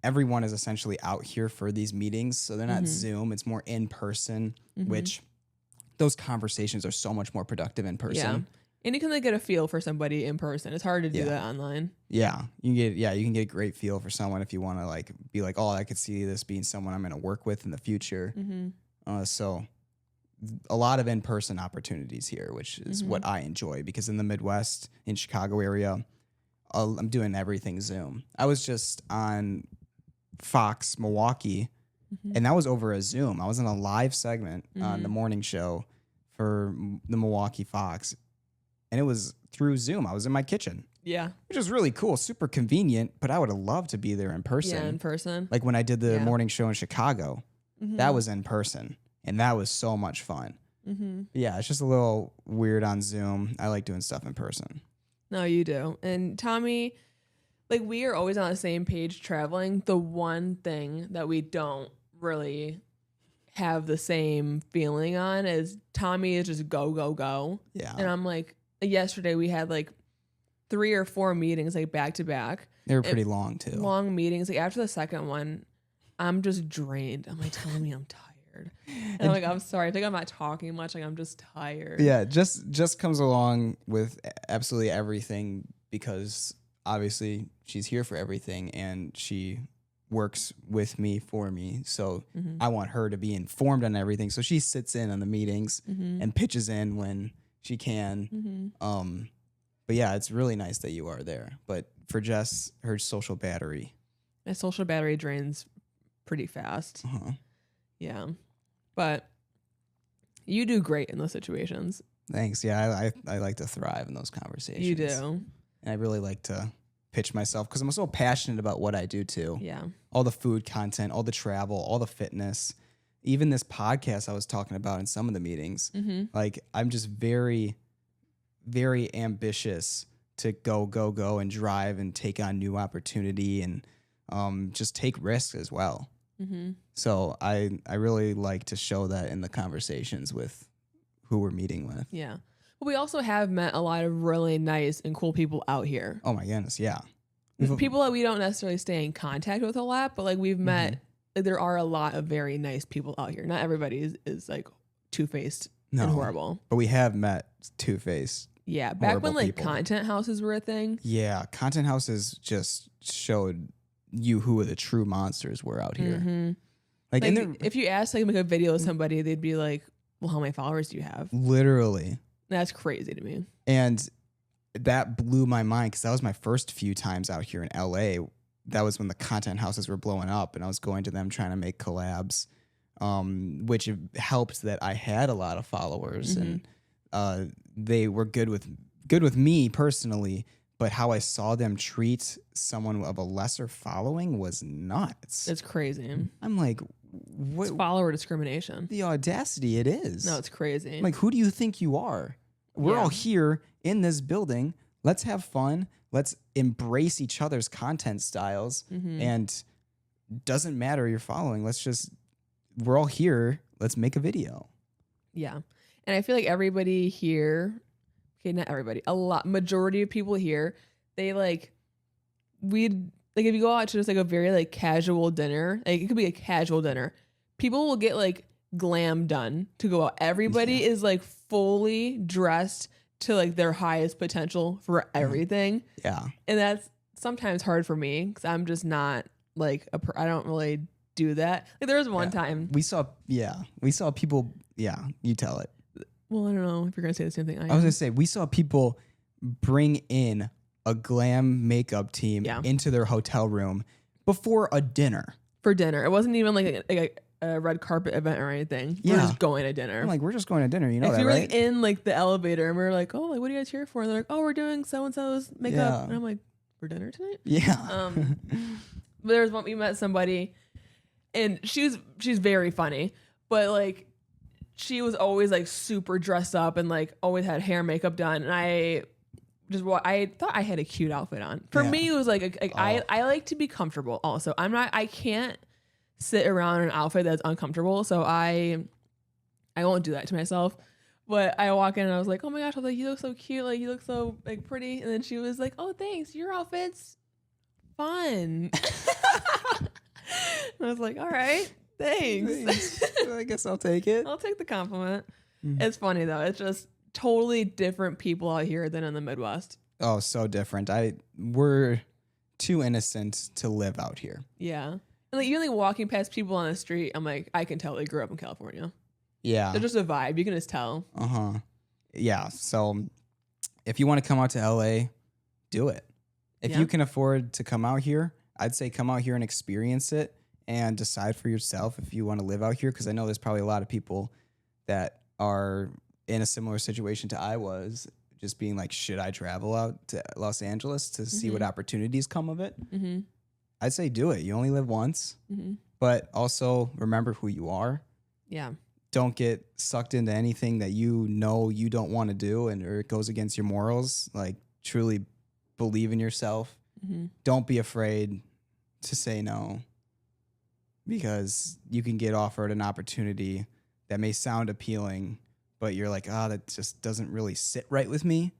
is essentially out here for these meetings, so they're not Zoom. It's more in person, which those conversations are so much more productive in person. Yeah. And you can like get a feel for somebody in person. It's hard to do that online. Yeah, you can get a great feel for someone if you want to like be like, oh, I could see this being someone I'm going to work with in the future. So a lot of in-person opportunities here, which is what I enjoy, because in the Midwest, in Chicago area, I'm doing everything Zoom. I was just on Fox Milwaukee, and that was over a Zoom. I was in a live segment on the morning show for the Milwaukee Fox. And it was through Zoom. I was in my kitchen. Yeah. Which is really cool, super convenient, but I would have loved to be there in person. Yeah, in person. Like when I did the morning show in Chicago, that was in person, and that was so much fun. Yeah, it's just a little weird on Zoom. I like doing stuff in person. No, you do. And Tommy, like we are always on the same page traveling. The one thing that we don't really have the same feeling on is Tommy is just go, go, go. Yeah. And I'm like, yesterday we had like 3 or 4 meetings like back to back. They were pretty long too. Long meetings. Like after the second one, I'm just drained. I'm like, Tommy, I'm tired. And I'm like, I'm sorry. I think I'm not talking much. Like I'm just tired. Yeah, just comes along with absolutely everything, because obviously she's here for everything and she works with me for me. So I want her to be informed on everything. So she sits in on the meetings and pitches in when she can. But yeah, it's really nice that you are there. But for Jess, her social battery. My social battery drains pretty fast. Yeah. But you do great in those situations. Thanks. Yeah, I like to thrive in those conversations. You do. And I really like to pitch myself because I'm so passionate about what I do too. Yeah. All the food content, all the travel, all the fitness, even this podcast I was talking about in some of the meetings. Like I'm just very, very ambitious to go and drive and take on new opportunity and just take risks as well. So I really like to show that in the conversations with who we're meeting with. Yeah. But we also have met a lot of really nice and cool people out here. Oh my goodness, yeah. People that we don't necessarily stay in contact with a lot, but like we've met, like, there are a lot of very nice people out here. Not everybody is like two-faced and horrible. But we have met two-faced. Yeah, back when like people. content houses were a thing. Yeah, content houses just showed you who the true monsters were out here. Like if you ask like make a video of somebody, they'd be like, well, how many followers do you have? Literally. That's crazy to me. And that blew my mind because that was my first few times out here in LA. That was when the content houses were blowing up and I was going to them trying to make collabs, which helped that I had a lot of followers and they were good with me personally, but how I saw them treat someone of a lesser following was nuts. It's crazy. I'm like, what? It's follower discrimination. The audacity it is. No, it's crazy. Like, who do you think you are? We're all here in this building. Let's have fun. Let's embrace each other's content styles. And doesn't matter your following. We're all here. Let's make a video. Yeah. And I feel like everybody here, okay, not everybody, majority of people here, they like, if you go out to just like a very like casual dinner, like it could be a casual dinner, people will get like glam done to go out. Everybody is like fully dressed to like their highest potential for everything. Yeah. And that's sometimes hard for me because I'm just not like, I don't really do that. Like there was one time. We saw people, you tell it. Well, I don't know if you're going to say the same thing. I was going to say, we saw people bring in a glam makeup team into their hotel room before a dinner. For dinner. It wasn't even like a red carpet event or anything. We're just going to dinner. I'm like, we're just going to dinner. You know if that, you were right? like in like the elevator and we are like, oh, like what are you guys here for? And they're like, oh, we're doing so-and-so's makeup. And I'm like, for dinner tonight? Yeah. But there was one, we met somebody and she's very funny, but like she was always like super dressed up and like always had hair and makeup done. And I thought I had a cute outfit on. For me, it was like I like to be comfortable also. I can't sit around in an outfit that's uncomfortable. So I won't do that to myself. But I walk in and I was like, oh my gosh, I was like, you look so cute. Like, you look so like pretty. And then she was like, oh, thanks. Your outfit's fun. And I was like, all right, thanks. I guess I'll take it. I'll take the compliment. It's funny though. It's just totally different people out here than in the Midwest. Oh, so different. We're too innocent to live out here. Yeah. And like even like walking past people on the street, I'm like, I can tell they grew up in California. Yeah. They're just a vibe. You can just tell. Uh-huh. Yeah. So if you want to come out to LA, do it. If you can afford to come out here, I'd say come out here and experience it and decide for yourself if you want to live out here. Because I know there's probably a lot of people that are in a similar situation to I was, just being like, should I travel out to Los Angeles to see what opportunities come of it? Mm-hmm. I'd say do it. You only live once, but also remember who you are. Yeah. Don't get sucked into anything that you know you don't want to do or it goes against your morals. Like, truly believe in yourself. Don't be afraid to say no, because you can get offered an opportunity that may sound appealing, but you're like, that just doesn't really sit right with me.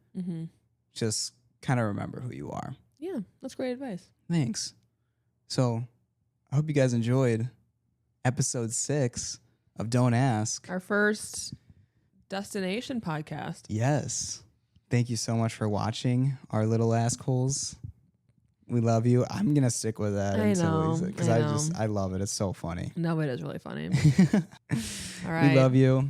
Just kind of remember who you are. Yeah, that's great advice. Thanks. So I hope you guys enjoyed episode 6 of Don't Ask. Our first destination podcast. Yes. Thank you so much for watching our little assholes. We love you. I'm going to stick with that because I love it. It's so funny. No, it is really funny. All right. We love you.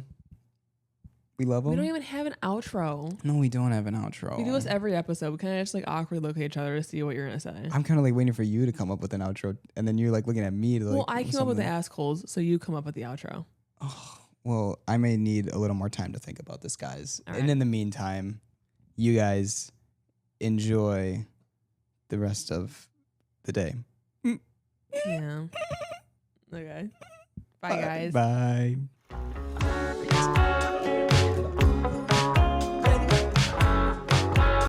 We love them. We don't even have an outro. No, we don't have an outro. We do this every episode. We kind of just like awkwardly look at each other to see what you're going to say. I'm kind of like waiting for you to come up with an outro, and then you're like looking at me to like. Well, I came up with the assholes, so you come up with the outro. Oh, well, I may need a little more time to think about this, guys. All And right. in the meantime, you guys enjoy the rest of the day. Yeah. Okay. Bye, guys. Bye.